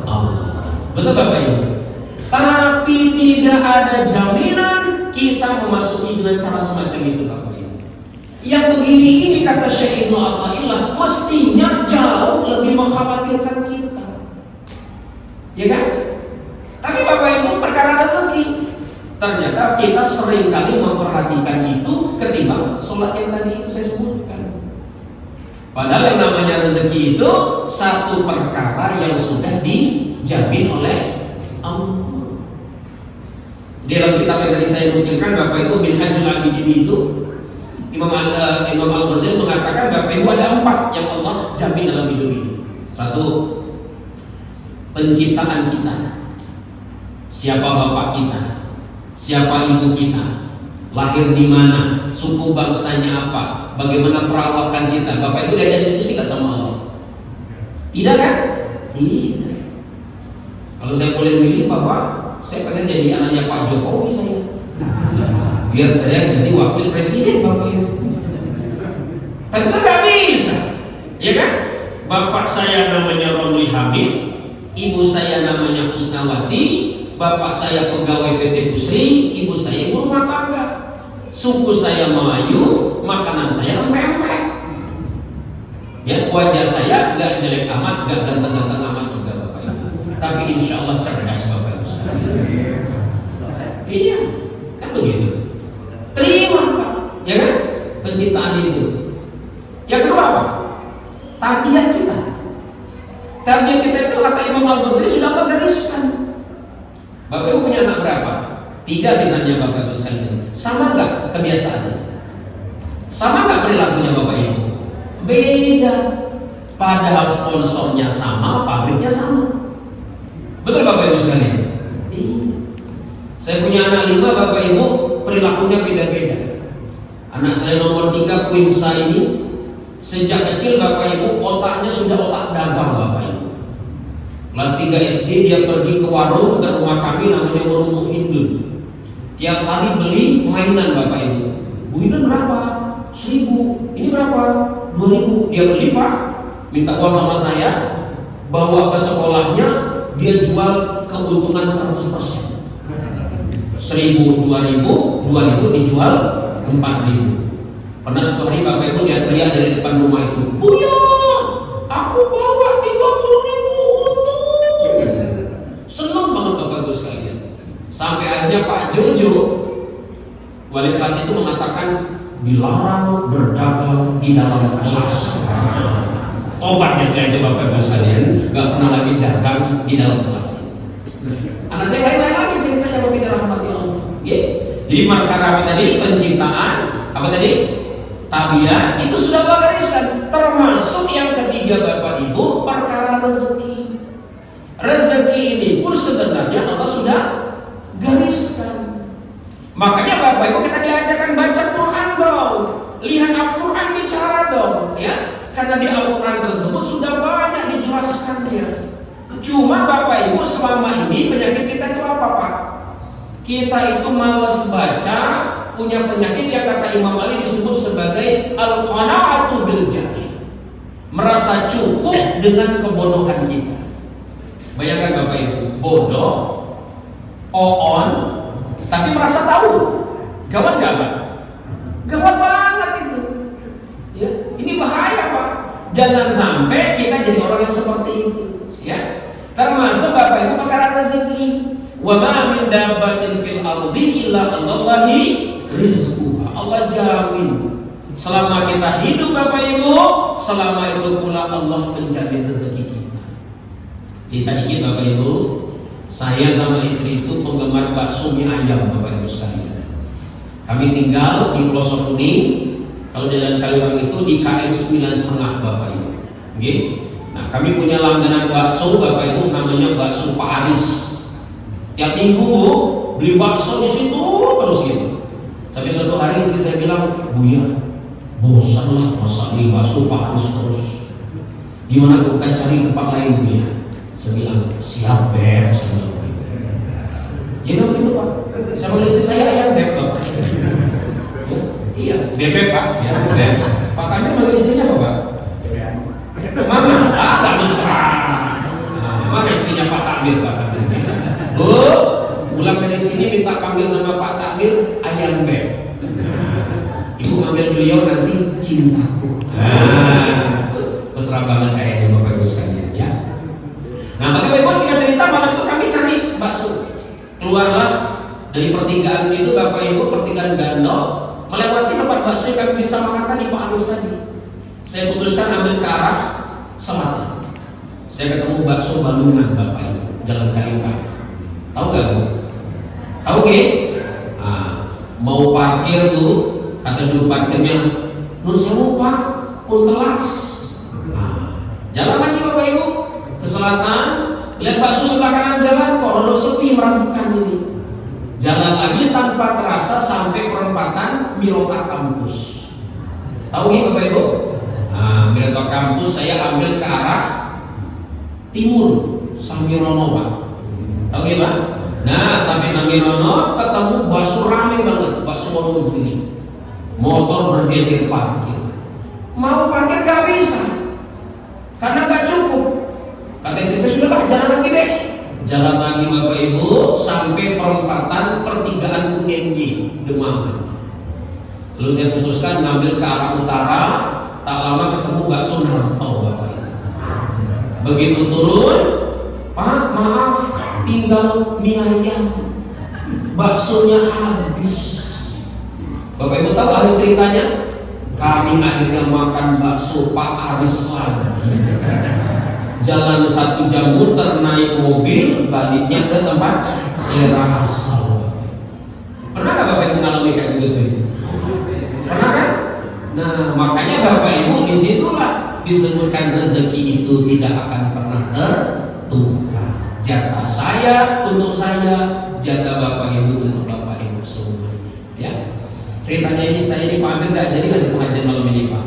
Speaker 2: Allah. Betul Bapak Ibu? Tapi tidak ada jaminan kita memasuki dengan cara semacam itu Bapak Ibu. Yang begini ini kata Syekh Ibnu Athaillah mestinya jauh lebih mengkhawatirkan kita. Ya kan? Tapi Bapak Ibu perkara rezeki, ternyata kita sering kali memperhatikan itu ketimbang sholat yang tadi itu saya sebutkan. Padahal yang namanya rezeki itu satu perkara yang sudah dijamin oleh Allah. Di dalam kitab yang tadi saya nukilkan Bapak Ibu Minhajul Abidin itu Imam Al-Ghazali mengatakan Bapak Ibu ada 4 yang Allah jamin dalam hidup ini. 1, penciptaan kita. Siapa bapak kita? Siapa ibu kita? Lahir di mana? Suku bangsanya apa? Bagaimana perawakan kita? Bapak Ibu diajak diskusi nggak sama Allah? Tidak kan? Tidak. Kalau saya boleh milih Bapak, saya pengen jadi anaknya Pak Jokowi saya. Biar saya jadi wakil presiden Bapak Ibu. Tentu nggak bisa, ya kan? Bapak saya namanya Romli Hamid, ibu saya namanya Husnawati, bapak saya pegawai PT Pusri, ibu saya ibu rumah tangga, suku saya Melayu, makanan saya empek-empek. Ya, wajah saya nggak jelek amat, nggak ganteng-ganteng amat juga Bapak Ibu. Tapi insya Allah cerdas Bapak Ibu sekalian. Iya, kan begitu. Terima Pak, ya kan? Penciptaan itu. Yang kedua apa? Tabiat kita. Tabiat kita itu kata Imam Al-Ghazali sudah menggariskan. Bapak Ibu punya anak berapa? 3 misalnya Bapak Ibu sekalian. Sama nggak kebiasaannya? Sama nggak perilakunya Bapak Ibu? Beda. Padahal sponsornya sama, pabriknya sama. Betul Bapak Ibu sekalian? Iya. Saya punya anak 5 Bapak Ibu, perilakunya beda-beda. Anak saya nomor 3 Quinsa ini sejak kecil Bapak Ibu otaknya sudah otak dagang Bapak Ibu. Kelas 3 SD dia pergi ke warung ke rumah kami namanya warung Bu Hindun. Tiap hari beli mainan Bapak Ibu. Bu Hindun berapa? 1000. Ini berapa? 2000. Dia beli Pak, minta uang sama saya, bawa ke sekolahnya, dia jual keuntungan 100%. 1000, 2000 dijual 4000. Pernah suatu hari Bapak Ibu dia teriak dari depan rumah itu, "Buya, aku bawa 30.000 untung." Senang banget Bapak Ibu sekalian. Sampai akhirnya Pak Jojo, wali kelas itu mengatakan dilarang berdagang di dalam kelas. Tobat ya saya itu Bapak Ibu sekalian, nggak pernah lagi dagang di dalam kelas. Anak saya lain-lain lagi ceritanya lebih dirahmati Allah. Jadi perkara apa tadi? Penciptaan, apa tadi? Tabiat itu sudah menggariskan. Termasuk yang ketiga Bapak Ibu, perkara rezeki. Rezeki ini pun sebenarnya Allah sudah gariskan. Makanya Bapak Ibu kita diajarkan baca Quran dong. lihat Al-Quran bicara dong, ya. Karena di Al-Quran tersebut sudah banyak dijelaskannya. Cuma Bapak Ibu selama ini penyakit kita itu apa Pak? Kita itu malas baca, punya penyakit yang kata Imam Ali disebut sebagai al-qana'atu bil jahil, merasa cukup dengan kebodohan kita. Bayangkan Bapak Ibu, bodoh, oon, tapi merasa tahu. Gawat gak Pak? Gawat banget itu. Ya, ini bahaya Pak. Jangan sampai kita jadi orang yang seperti itu. Ya, termasuk Bapak Ibu perkara rezeki. Wa ma min dabbatin fil ardi illa Allahi rizquha. Allah jamin selama kita hidup Bapak Ibu, selama itu pula Allah menjamin rezeki kita. Cerita dikit Bapak Ibu, saya sama istri itu penggemar bakso mie ayam Bapak Ibu sekalian. Kami tinggal di Pelosok Kuning, kalau Jalan Kaliurang itu di KM 9,5 Bapak Ibu. Oke? Nah, kami punya langganan bakso Bapak Ibu namanya bakso Pak Aris. Tiap minggu Bu, beli bakso di situ terus gitu. Sampai suatu hari istri saya bilang, "Buya, bosan lah masa beli bakso Pak Aris terus. Gimana kita cari tempat lain Buya?" Saya bilang, "Siap Beb." Saya bilang begitu. Ya begitu Pak. Sama istri saya ayam Beb Pak. Ya, iya, bebek Pak. Ya, bebek. Pak Kamil manggil istrinya apa Pak? Mama, agak besar. Nah, maka istrinya Pak Takmir Pak Kamil. Bu, pulang dari sini minta panggil sama Pak Takmir ayam Beb. Ibu manggil beliau nanti cintaku. Mesra banget kayaknya Bapak Ibu sekalian ya. Nah, Bapak Ibu singkat cerita malam itu kami cari bakso. Keluarlah dari pertigaan itu Bapak Ibu, pertigaan Gandol, melewati tempat bakso yang kami bisa makan di Pak Aris tadi. Saya putuskan ambil ke arah selatan. Saya ketemu bakso Balungan Bapak Ibu, Jalan Kaliurang. Tahu gak Bu? Tahu gak? Nah, mau parkir Bu, kata juru parkirnya, "Nun sewu Pak, pun telas." Nah, jalan lagi Bapak Ibu ke selatan, lihat bakso sebelah kanan jalan kok rodok sepi, meragukan ini. Jalan lagi tanpa terasa sampai perempatan Miroka Kampus. Tahu ya Bapak Ibu? Nah, Miroka Kampus saya ambil ke arah timur, Samirono Pak. Tahu ya Pak? Nah, sampai Samirono ketemu bakso rame banget, bakso warung gini. Motor berjejer parkir. Mau parkir gak bisa, karena gak cukup. Kata istri saya, "Sudah Pak, jalan lagi deh." Jalan lagi Bapak Ibu sampai perempatan pertigaan UNY Demangan. Lalu saya putuskan ngambil ke arah utara, tak lama ketemu bakso Narto Bapak Ibu. Begitu turun, "Pak, maaf, tinggal mie ayam, baksonya habis." Bapak Ibu tahu akhir ceritanya? Kami akhirnya makan bakso Pak Aris lagi. Jalan 1 jam muter naik mobil, baliknya ke tempat selera asal. Pernah nggak Bapak Ibu ngalami kayak begitu? Pernah kan? Nah, makanya Bapak Ibu disitulah disebutkan rezeki itu tidak akan pernah tertukar. Jatah saya untuk saya, jatah Bapak Ibu untuk Bapak Ibu semuanya. Ya. Ceritanya ini saya ini Pak Amir nggak jadi ngasih pengajian malam ini Pak.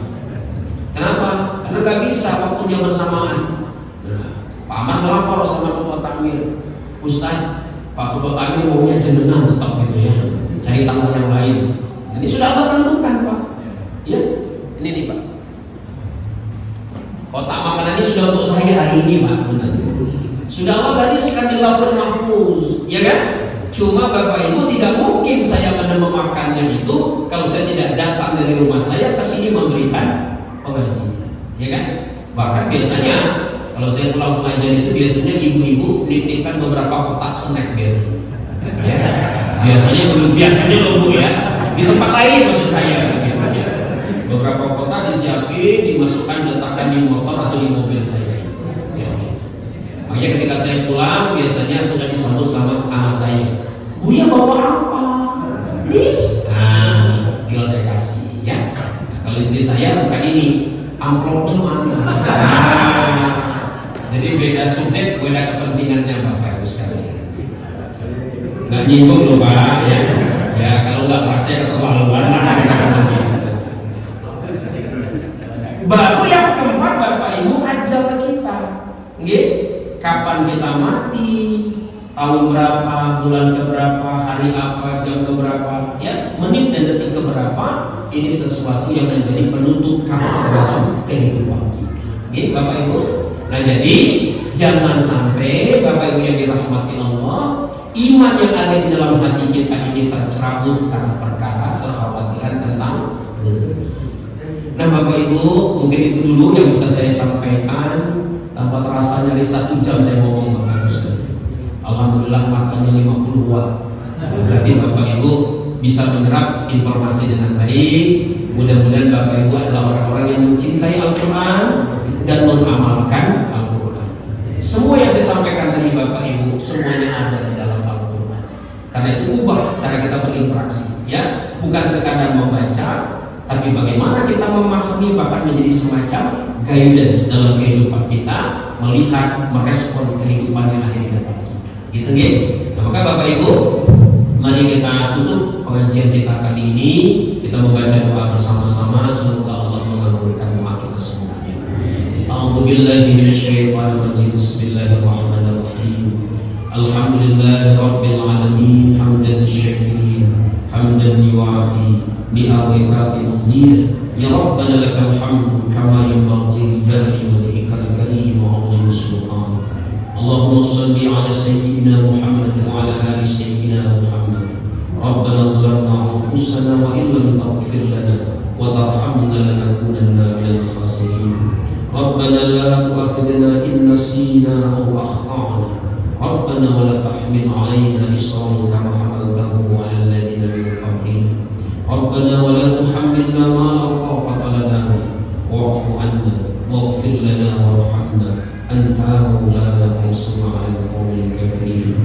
Speaker 2: Kenapa? Karena nggak bisa waktunya bersamaan. Nah, Pak Amar melapor sama Ketua Takmir, "Ustaz, Pak Ketua Takmir maunya jenengan tetap gitu ya, cari tanggal yang lain." Ini sudah Allah tentukan Pak. Ya, ini nih Pak. Kotak makanan ini sudah untuk saya hari ini Pak. Benar. Sudah Allah gariskan di Lauhul Mahfuz, ya kan? Cuma Bapak Ibu tidak mungkin saya memakannya itu kalau saya tidak datang dari rumah saya ke sini memberikan pengajian, ya kan? Bahkan biasanya kalau saya pulang pengajian itu biasanya ibu-ibu nitipkan beberapa kotak snack biasanya. Ya. Biasanya loh Bu ya. Di tempat lain maksud saya gitu ya. Beberapa kotak disiapin, dimasukkan, letakkan di motor atau di mobil saya. Ya. Makanya ketika saya pulang biasanya sudah disambut sama anak saya. "Buya bawa apa?" Nih. Nah, tinggal saya kasih ya. Kalau istri saya bukan ini, amplopnya mana? Jadi beda subjek, beda kepentingannya Bapak Ibu sekalian. Nggak nyinggung loh Pak ya. Ya kalau nggak merasa keterlaluan. Baru yang keempat Bapak Ibu ajal kita. Nggih, kapan kita mati, tahun berapa, bulan keberapa, hari apa, jam keberapa, ya, menit dan detik keberapa, ini sesuatu yang menjadi penutup kaca dalam kehidupan kita. Nggih, Bapak Ibu. Nah, jadi jangan sampai Bapak Ibu yang dirahmati Allah, iman yang ada di dalam hati kita ini tercerabut karena perkara kekhawatiran tentang rezeki. Nah, Bapak Ibu, mungkin itu dulu yang bisa saya sampaikan. Tanpa terasa dari 1 jam saya ngomong Bapak Ibu sekalian. Alhamdulillah makannya 50 watt. Berarti Bapak Ibu bisa menyerap informasi dengan baik. Mudah-mudahan Bapak Ibu adalah orang-orang yang mencintai Al-Quran dan mengamalkan Al-Quran. Semua yang saya sampaikan tadi Bapak Ibu, semuanya ada di dalam Al-Quran. Karena itu ubah cara kita berinteraksi, ya, bukan sekadar membaca, tapi bagaimana kita memahami, bahkan menjadi semacam guidance dalam kehidupan kita, melihat, merespon kehidupan yang ada di depan kita. Gitu ya. Nah, maka Bapak Ibu, mari kita tutup pengajian kita kali ini. Kita membaca doa bersama-sama. Semoga Allah mengabulkan doa kita semuanya. A'udzubillahi minasyaitonirrajim. Bismillahirrahmanirrahim. Alhamdulillahirabbil alamin. Hamdan syakirin, hamdan yu'afi bi'awi kafi mazid. Ya Rabbana lakal hamdu kama yanbaghi li jalali wajhikal karim wa 'azimi sultanik. Allahumma shalli ala sayyidina Muhammad wa ala ali sayyidina Muhammad. Rabbana zalamna anfusana wa in lam taghfir lana wa tarhamna lanakunanna minal khasirin. Rabbana la tu'akhidhna in nasina aw akhtana. Rabbana wa la tahmil 'alaina isran kama hamaltahu 'ala alladhina min qablina. Rabbana wa la tuhammilna ma la taqata lana bihi wa'fu 'anna waghfir lana warhamna anta maulana fansurna 'alal qawmil kafirin.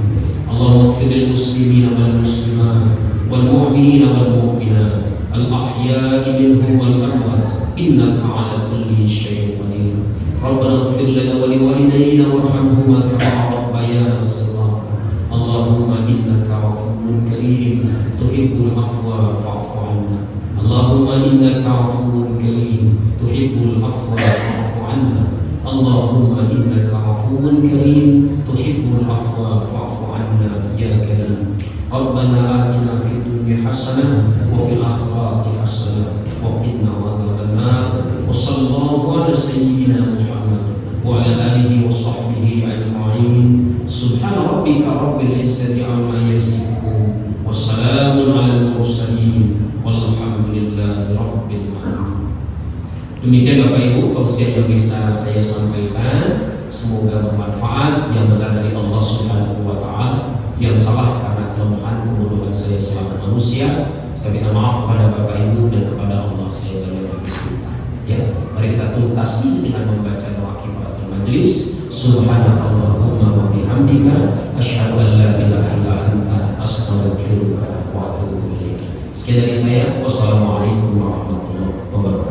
Speaker 2: Allahumma ighfir lil muslimina wal muslimat wal mu'minina wal mu'minat al ahya'i minhum wal amwat innaka 'ala kulli syai'in qadir. Rabbana ighfir lana wa liwalidayna warhamhuma kama rabbayana shaghira. Allahumma innaka 'afuwwun karim tuhibbul afwa fa'fu 'anna. Allahumma innaka 'afuwwun karim tuhibbul afwa fa'fu 'anna. Allahumma innaka 'afuwwun karim tuhibbul afwa fa'fu 'anna ya karim. Rabbana atina fid dunya hasanah wa fil akhirati hasanah wa qina adzaban nar. Wa sallallahu ala sayyidina Muhammad wa ala alihi wa sahbihi ajma'in. Subhana rabbika rabbil izzati amma yasifun. Wassalamun alal mursalin walhamdulillahi rabbil alamin. Demikian Bapak Ibu tausiah yang bisa saya sampaikan. Semoga bermanfaat. Yang benar dari Allah Subhanahu wa taala, yang salah karena kelemahan kebodohan saya selaku manusia. Saya minta maaf kepada Bapak Ibu dan kepada Allah saya banyak istighfar. Ya, mari kita tuntasi dengan membaca doa kifaratul majlis. Subhanakallahumma wa bihamdika asyhadu an la ilaha illa anta astaghfiruka wa atubu ilaik. Sekian dari saya. Wassalamualaikum warahmatullahi wabarakatuh.